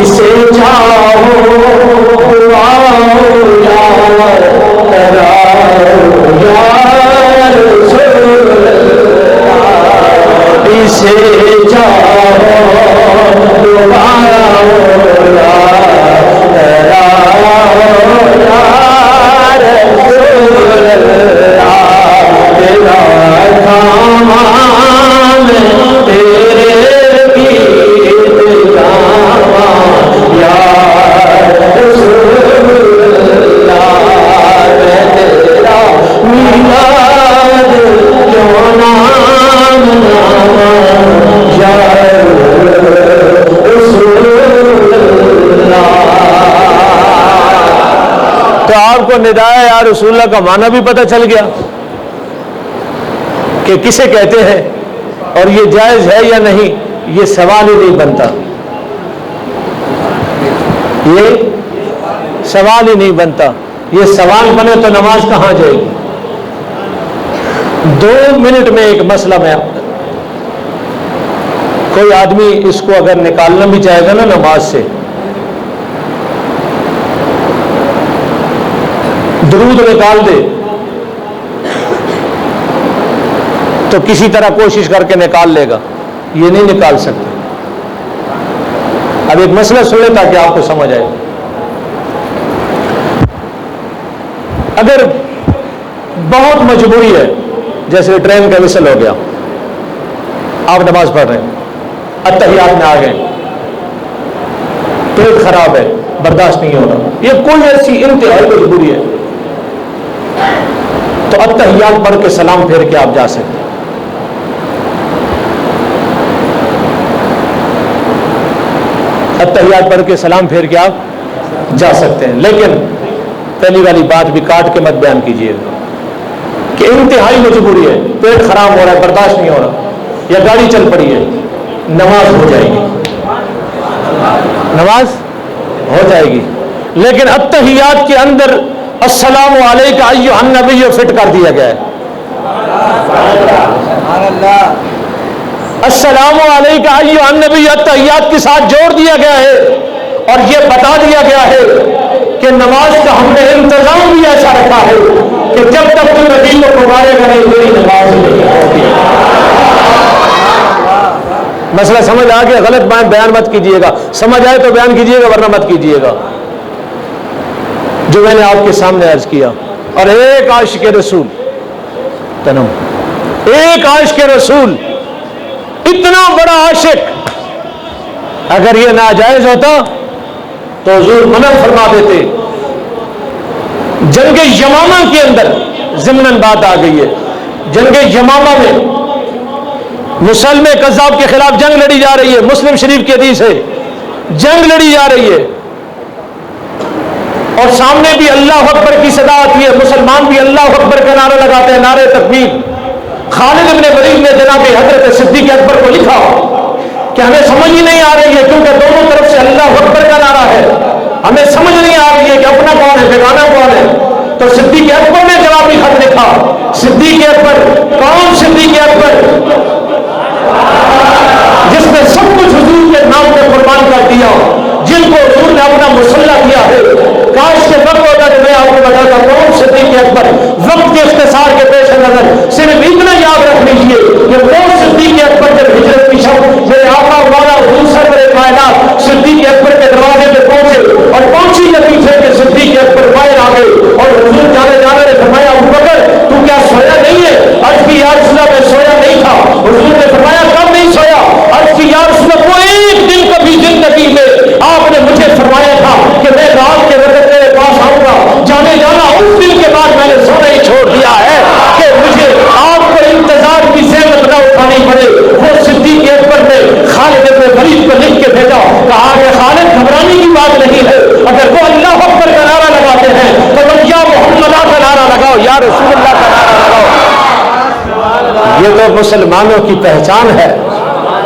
اسے چاہو اسے ندائے یا رسول اللہ کا معنی بھی پتہ چل گیا کہ کسے کہتے ہیں، اور یہ جائز ہے یا نہیں یہ سوال ہی نہیں بنتا، یہ سوال ہی نہیں بنتا۔ یہ سوال بنے تو نماز کہاں جائے گی؟ 2 منٹ میں ایک مسئلہ میں کوئی آدمی اس کو اگر نکالنا بھی چاہے گا نا نماز سے، درود نکال دے تو کسی طرح کوشش کر کے نکال لے گا، یہ نہیں نکال سکتا۔ اب ایک مسئلہ سن لے تاکہ آپ کو سمجھ آئے۔ اگر بہت مجبوری ہے، جیسے ٹرین کا وصل ہو گیا، آپ نماز پڑھ رہے ہیں، اتحیات میں آ گئے، پیٹ خراب ہے، برداشت نہیں ہو رہا، یہ کوئی ایسی انتہائی مجبوری ہے، تو اتحیات پڑھ کے سلام پھیر کے آپ جا سکتے ہیں۔ اتحیات پڑھ کے سلام پھیر کے آپ جا سکتے ہیں، لیکن پہلی والی بات بھی کاٹ کے مت بیان کیجیے گا کہ انتہائی مجبوری ہے، پیٹ خراب ہو رہا ہے، برداشت نہیں ہو رہا، یا گاڑی چل پڑی ہے، نماز ہو جائے گی، نماز ہو جائے گی، لیکن اتحیات کے اندر السلام علیکم ایھا النبی فٹ کر دیا گیا ہے۔ السلام علیکم ایھا النبی اتحیات کے ساتھ جوڑ دیا گیا ہے، اور یہ بتا دیا گیا ہے کہ نماز کا ہم نے انتظام بھی ایسا رکھا ہے کہ جب تک تو نبی کو پکارے گا نہیں میری نماز نہیں ہوگی۔ مسئلہ سمجھ آ گیا؟ غلط بیان مت کیجیے گا، سمجھ آئے تو بیان کیجیے گا ورنہ مت کیجیے گا، جو میں نے آپ کے سامنے عرض کیا۔ اور ایک عاشق رسول تنم، ایک عاشق رسول، اتنا بڑا عاشق، اگر یہ ناجائز ہوتا تو حضور منع فرما دیتے۔ جنگ یمامہ کے اندر ضمناً بات آ گئی ہے، جنگ یمامہ میں مسلمہ کذاب کے خلاف جنگ لڑی جا رہی ہے، مسلم شریف کی حدیث ہے، جنگ لڑی جا رہی ہے، اور سامنے بھی اللہ اکبر کی صدا آتی ہے، مسلمان بھی اللہ اکبر کا نعرہ لگاتے ہیں، نعرہ تکبیر۔ خالد بن ولید نے جناب حضرت صدیق اکبر کو لکھا کہ ہمیں سمجھ ہی نہیں آ رہی ہے، کیونکہ دونوں طرف سے اللہ اکبر کا اپنا کون ہے بیگانہ کون ہے؟ تو صدیق اکبر نے جوابی خط لکھا. صدیق اکبر کون؟ صدیق اکبر جس نے سب کچھ حضور کے نام پہ قربان کر دیا، جن کو حضور نے اپنا مسلح کیا ہے. کاش کے وقت ہوتا کہ میں آپ کو بتاتا کون صدیق اکبر. وقت کے اختصار کے پیش نظر صرف اتنا یاد رکھ لیجیے کہ وہ صدیق اکبر جب ہجرت کی شب میرے آقا والا حضور سرور کائنات صدیق اکبر کے دروازے پہ پہنچے اور پہنچی نتیجے کہ صدیق اکبر باہر آ گئے اور حضور جانے نے فرمایا ابوبکر تو کیا سویا نہیں ہے؟ عرض کی یا رسول اللہ میں سویا نہیں تھا. حضور نے فرمایا کب نہیں سویا؟ عرض کی یا رسول اللہ وہ ایک دن کبھی زندگی میں آپ نے مجھے فرمایا تھا کہ میں رات کے وقت تیرے پاس آؤں گا. جانا اس دن کے بعد میں نے سونا ہی چھوڑ دیا ہے کہ مجھے آپ کو انتظار کی زحمت نہ اٹھانی پڑے. وہ صدیق اکبر نے خالد بن ولید کو لکھ کے بھیجا، کہا کہ خالد گھبرانے کی بات نہیں ہے، اگر وہ اللہ اکبر کا نعرہ لگاتے ہیں تو تم یا محمد کا نعرہ لگاؤ یا رسول اللہ کا نعرہ لگاؤ. یہ تو مسلمانوں کی پہچان ہے.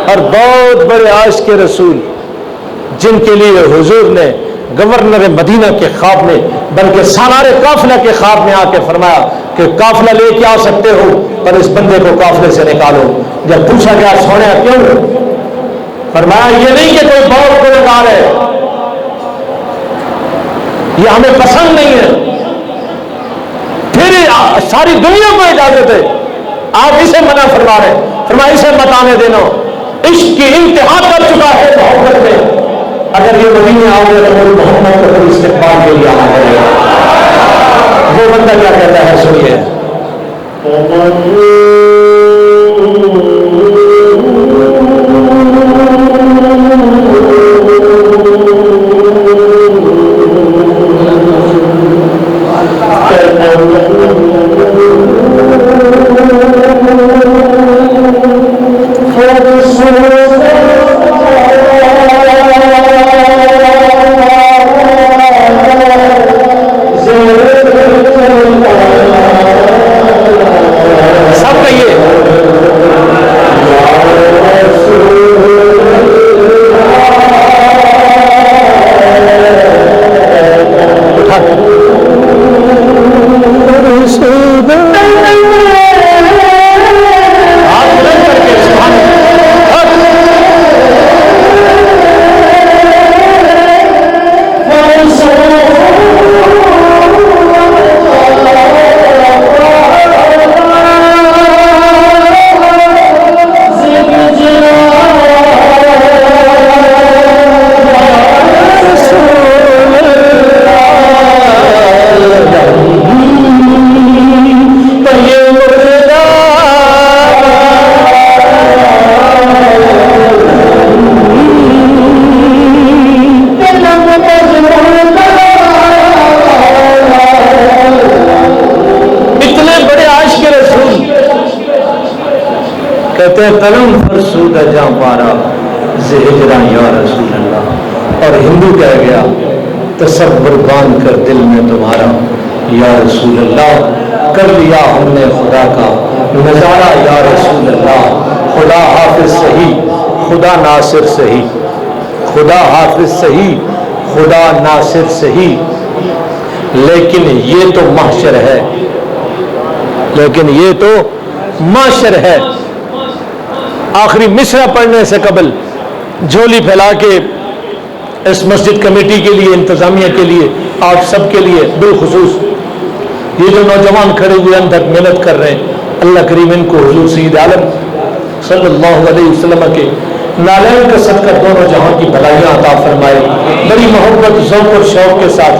اور بہت بڑے عاشق رسول جن کے لیے حضور نے گورنر مدینہ کے خواب میں بلکہ سالار قافلہ کے خواب میں آ کے فرمایا کہ قافلہ لے کے آ سکتے ہو پر اس بندے کو قافلے سے نکالو. جب پوچھا گیا سونے کیوں؟ فرمایا یہ نہیں کہ کوئی بہت گنہگار ہے، یہ ہمیں پسند نہیں ہے. پھر ساری دنیا کو اجازت ہے، آپ اسے منع فرما رہے. فرمایا اسے مت آنے دینا، عشق کی انتہا کر چکا ہے محبت میں. اگر یہ مدینے آ گئے تو محمد کو پھر استقبال کے لیے آنا پڑے گا. وہ بندہ کیا کہتا ہے سنیے. تلم فرسودہ جاں پارا زہجرا یا رسول اللہ. اور ہندو کہہ گیا تصور باندھ کر دل میں تمہارا یا رسول اللہ. کر لیا ہم نے خدا کا نظارہ یا رسول اللہ. خدا حافظ صحیح خدا ناصر صحیح، خدا حافظ صحیح خدا ناصر صحیح. لیکن یہ تو محشر ہے، لیکن یہ تو محشر ہے. آخری مصرع پڑھنے سے قبل جھولی پھیلا کے اس مسجد کمیٹی کے لیے، انتظامیہ کے لیے، آپ سب کے لیے بالخصوص یہ جو نوجوان کھڑے ہوئے اندر محنت کر رہے ہیں، اللہ کریم ان کو حضور سید عالم صلی اللہ علیہ وسلم کے نالین کا صدقہ دونوں جہاں کی بھلائیاں عطا فرمائے. بڑی محبت ذوق اور شوق کے ساتھ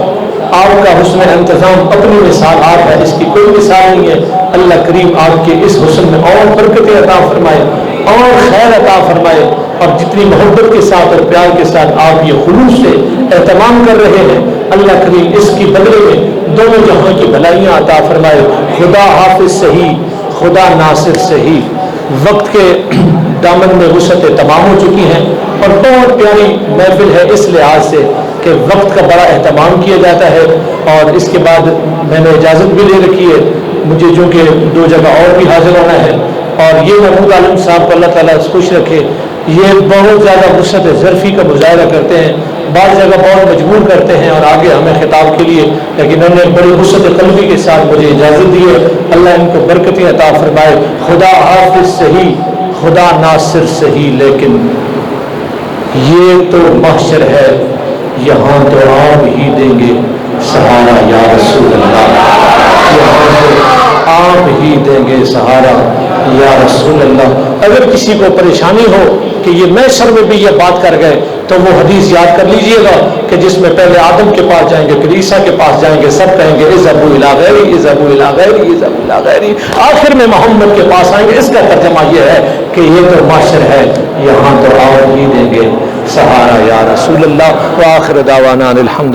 آپ کا حسن انتظام اپنی مثال آپ ہے، اس کی کوئی مثال نہیں ہے. اللہ کریم آپ کے اس حسن میں اور برکتیں عطا فرمائے اور خیر عطا فرمائے. اور جتنی محبت کے ساتھ اور پیار کے ساتھ آپ یہ خلوص سے اہتمام کر رہے ہیں، اللہ کریم اس کی بدلے میں دونوں جہاں کی بھلائیاں عطا فرمائے. خدا حافظ صحیح خدا ناصر صحیح. وقت کے دامن میں وسعتیں تمام ہو چکی ہیں اور بہت پیاری محفل ہے اس لحاظ سے کہ وقت کا بڑا اہتمام کیا جاتا ہے. اور اس کے بعد میں نے اجازت بھی لے رکھی ہے مجھے، جو کہ 2 جگہ اور بھی حاضر ہونا ہے. اور یہ محمود عالم صاحب کو اللہ تعالیٰ خوش رکھے، یہ بہت زیادہ وسعت ظرفی کا مظاہرہ کرتے ہیں بعض جگہ بہت مجبور کرتے ہیں اور آگے ہمیں خطاب کے لیے، لیکن انہوں نے بڑی وسعت قلبی کے ساتھ مجھے اجازت دی ہے۔ اللہ ان کو برکتیں عطا فرمائے۔ خدا حافظ صحیح، خدا ناصر صحیح، لیکن یہ تو محشر ہے، یہاں تو آپ ہی دیں گے سہارا یا رسول اللہ، یہاں تو آپ ہی دیں گے سہارا یا رسول اللہ۔ اگر کسی کو پریشانی ہو کہ یہ محشر میں بھی یہ بات کر گئے تو وہ حدیث یاد کر لیجئے گا کہ جس میں پہلے آدم کے پاس جائیں گے، پھر عیسیٰ کے پاس جائیں گے، سب کہیں گے اذهبوا الی غیری، اذهبوا الی غیری، اذهبوا الی غیری، آخر میں محمد کے پاس آئیں گے۔ اس کا ترجمہ یہ ہے کہ یہ تو محشر ہے، یہاں تو آپ ہی دیں گے سہارا یا رسول اللہ۔ وآخر دعوانا الحمد